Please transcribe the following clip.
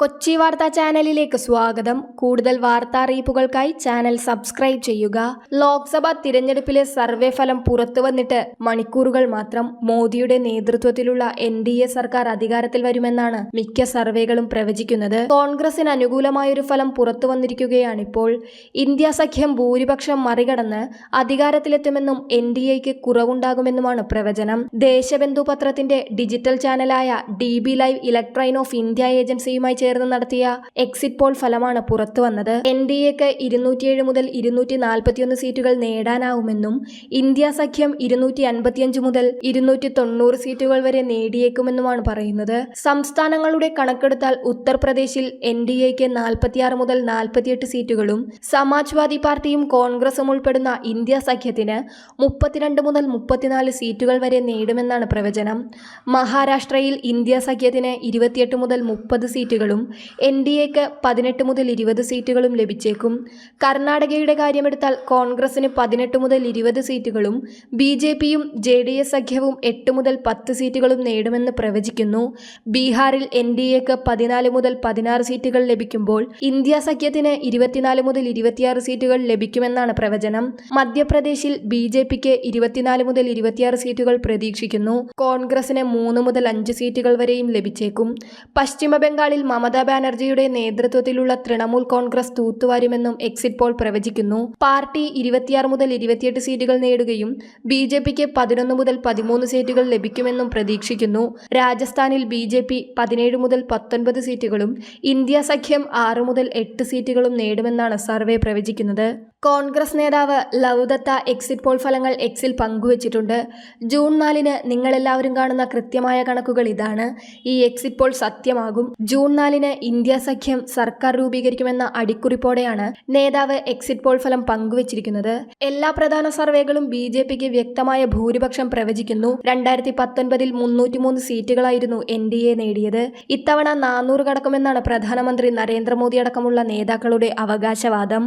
കൊച്ചി വാർത്താ ചാനലിലേക്ക് സ്വാഗതം. കൂടുതൽ വാർത്താ അറിയിപ്പുകൾക്കായി ചാനൽ സബ്സ്ക്രൈബ് ചെയ്യുക. ലോക്സഭാ തിരഞ്ഞെടുപ്പിലെ സർവേ ഫലം പുറത്തുവന്നിട്ട് മണിക്കൂറുകൾ മാത്രം. മോദിയുടെ നേതൃത്വത്തിലുള്ള NDA സർക്കാർ അധികാരത്തിൽ വരുമെന്നാണ് മിക്ക സർവേകളും പ്രവചിക്കുന്നത്. കോൺഗ്രസിന് അനുകൂലമായൊരു ഫലം പുറത്തുവന്നിരിക്കുകയാണിപ്പോൾ. ഇന്ത്യ സഖ്യം ഭൂരിപക്ഷം മറികടന്ന് അധികാരത്തിലെത്തുമെന്നും NDAയ്ക്ക് കുറവുണ്ടാകുമെന്നുമാണ് പ്രവചനം. ദേശബന്ധു പത്രത്തിന്റെ ഡിജിറ്റൽ ചാനലായ DB ലൈവ് ഇലക്ട്രൈൻ ഓഫ് ഇന്ത്യ ഏജൻസിയുമായി ചേർന്ന് നടത്തിയ എക്സിറ്റ് പോൾ ഫലമാണ് പുറത്തുവന്നത്. NDAക്ക് 207 മുതൽ 241 സീറ്റുകൾ നേടാനാവുമെന്നും ഇന്ത്യ സഖ്യം 255 മുതൽ 290 സീറ്റുകൾ വരെ നേടിയേക്കുമെന്നുമാണ് പറയുന്നത്. സംസ്ഥാനങ്ങളുടെ കണക്കെടുത്താൽ ഉത്തർപ്രദേശിൽ NDAക്ക് 46 മുതൽ 48 സീറ്റുകളും സമാജ്വാദി പാർട്ടിയും കോൺഗ്രസും ഉൾപ്പെടുന്ന ഇന്ത്യ സഖ്യത്തിന് 32 മുതൽ 34 സീറ്റുകൾ വരെ നേടുമെന്നാണ് പ്രവചനം. മഹാരാഷ്ട്രയിൽ ഇന്ത്യ സഖ്യത്തിന് 28 മുതൽ 30 സീറ്റുകളും NDAക്ക് 18 മുതൽ 20 സീറ്റുകളും ലഭിച്ചേക്കും. കർണാടകയുടെ കാര്യമെടുത്താൽ കോൺഗ്രസിന് 18 മുതൽ 20 സീറ്റുകളും BJPയും JDS സഖ്യവും 8 മുതൽ 10 സീറ്റുകളും നേടുമെന്ന് പ്രവചിക്കുന്നു. ബീഹാറിൽ NDAക്ക് 14 മുതൽ 16 സീറ്റുകൾ ലഭിക്കുമ്പോൾ ഇന്ത്യ സഖ്യത്തിന് 24 മുതൽ 26 സീറ്റുകൾ ലഭിക്കുമെന്നാണ് പ്രവചനം. മധ്യപ്രദേശിൽ BJPക്ക് 24 മുതൽ 26 സീറ്റുകൾ പ്രതീക്ഷിക്കുന്നു. കോൺഗ്രസിന് 3 മുതൽ 5 സീറ്റുകൾ വരെയും ലഭിച്ചേക്കും. പശ്ചിമ ബംഗാളിൽ മമതാ ബാനർജിയുടെ നേതൃത്വത്തിലുള്ള തൃണമൂൽ കോൺഗ്രസ് തൂത്തുവാരുമെന്നും എക്സിറ്റ് പോൾ പ്രവചിക്കുന്നു. പാർട്ടി 26 മുതൽ 28 സീറ്റുകൾ നേടുകയും BJPക്ക് 11 മുതൽ 13 സീറ്റുകൾ ലഭിക്കുമെന്നും പ്രതീക്ഷിക്കുന്നു. രാജസ്ഥാനിൽ BJP 17 മുതൽ 19 സീറ്റുകളും ഇന്ത്യ സഖ്യം 6 മുതൽ 8 സീറ്റുകളും നേടുമെന്നാണ് സർവേ പ്രവചിക്കുന്നത്. കോൺഗ്രസ് നേതാവ് ലവ് ദത്ത എക്സിറ്റ് പോൾ ഫലങ്ങൾ എക്സിൽ പങ്കുവച്ചിട്ടുണ്ട്. ജൂൺ 4-ന് നിങ്ങളെല്ലാവരും കാണുന്ന കൃത്യമായ കണക്കുകൾ ഇതാണ്. ഈ എക്സിറ്റ് പോൾ സത്യമാകും. ജൂൺ 4-ന് ഇന്ത്യ സഖ്യം സർക്കാർ രൂപീകരിക്കുമെന്ന അടിക്കുറിപ്പോടെയാണ് നേതാവ് എക്സിറ്റ് പോൾ ഫലം പങ്കുവച്ചിരിക്കുന്നത്. എല്ലാ പ്രധാന സർവേകളും BJPക്ക് വ്യക്തമായ ഭൂരിപക്ഷം പ്രവചിക്കുന്നു. 2019-ൽ 303 സീറ്റുകളായിരുന്നു NDA നേടിയത്. ഇത്തവണ 400 കടക്കുമെന്നാണ് പ്രധാനമന്ത്രി നരേന്ദ്രമോദി അടക്കമുള്ള നേതാക്കളുടെ അവകാശവാദം.